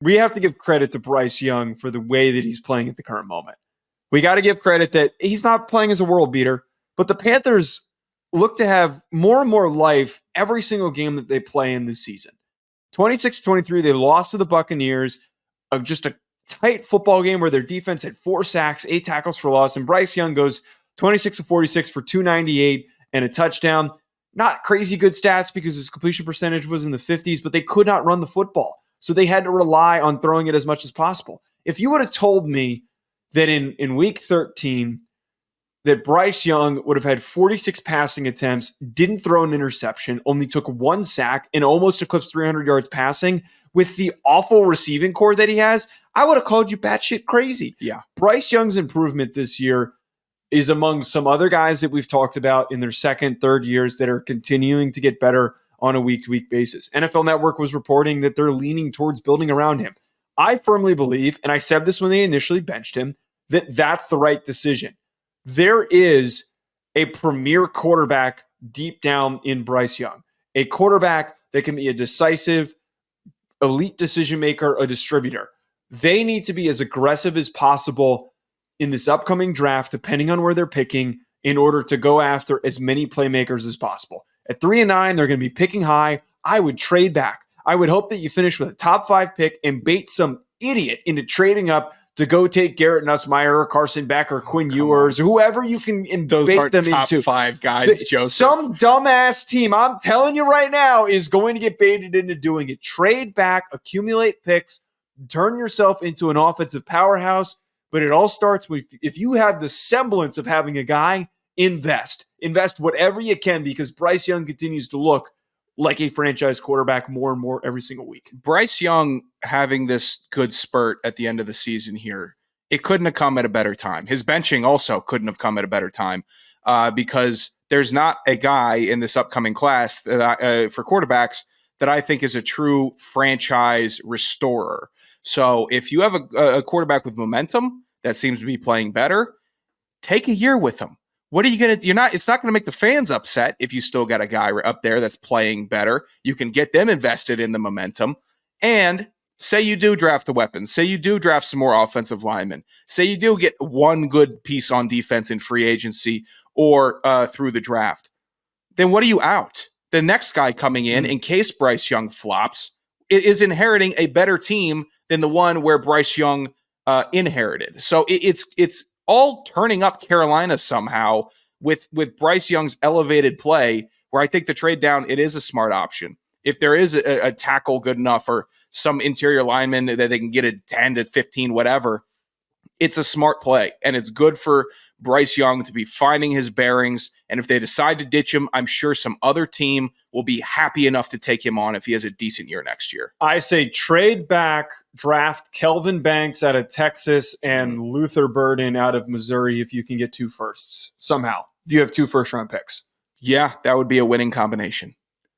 we have to give credit to Bryce Young for the way that he's playing at the current moment. We got to give credit that he's not playing as a world beater, but the Panthers look to have more and more life every single game that they play in this season. 26-23, they lost to the Buccaneers, just a tight football game where their defense had 4 sacks, 8 tackles for loss, and Bryce Young goes 26-46 for 298 and a touchdown. Not crazy good stats because his completion percentage was in the 50s, but they could not run the football. So they had to rely on throwing it as much as possible. If you would have told me that in week 13 that Bryce Young would have had 46 passing attempts, didn't throw an interception, only took 1 sack, and almost eclipsed 300 yards passing with the awful receiving core that he has, I would have called you batshit crazy. Yeah. Bryce Young's improvement this year is among some other guys that we've talked about in their second, third years that are continuing to get better on a week-to-week basis. NFL Network was reporting that they're leaning towards building around him. I firmly believe, and I said this when they initially benched him, that that's the right decision. There is a premier quarterback deep down in Bryce Young, a quarterback that can be a decisive, elite decision maker, a distributor. They need to be as aggressive as possible in this upcoming draft, depending on where they're picking, in order to go after as many playmakers as possible. At 3-9, they're going to be picking high. I would trade back. I would hope that you finish with a top 5 pick and bait some idiot into trading up to go take Garrett Nussmeier or Carson Beck or Quinn Ewers or whoever you can bait them top into. 5 guys, Joseph. Some dumbass team, I'm telling you right now, is going to get baited into doing it. Trade back, accumulate picks, turn yourself into an offensive powerhouse. But it all starts with, if you have the semblance of having a guy, invest. Invest whatever you can, because Bryce Young continues to look like a franchise quarterback more and more every single week. Bryce Young having this good spurt at the end of the season here, it couldn't have come at a better time. His benching also couldn't have come at a better time because there's not a guy in this upcoming class that for quarterbacks that I think is a true franchise restorer. So if you have a quarterback with momentum that seems to be playing better, take a year with him. What are you going to, it's not going to make the fans upset if you still got a guy up there that's playing better. You can get them invested in the momentum. And say you do draft the weapons. Say you do draft some more offensive linemen. Say you do get one good piece on defense in free agency or through the draft. Then what are you out? The next guy coming in case Bryce Young flops, is inheriting a better team than the one where Bryce Young inherited. So it's all turning up Carolina somehow with Bryce Young's elevated play, where I think the trade down, it is a smart option. If there is a tackle good enough or some interior lineman that they can get a 10 to 15, whatever, it's a smart play. And it's good for Bryce Young to be finding his bearings. And if they decide to ditch him, I'm sure some other team will be happy enough to take him on if he has a decent year next year. I say trade back, draft Kelvin Banks out of Texas and Luther Burden out of Missouri if you can get 2 firsts somehow. If you have 2 first-round picks. Yeah, that would be a winning combination.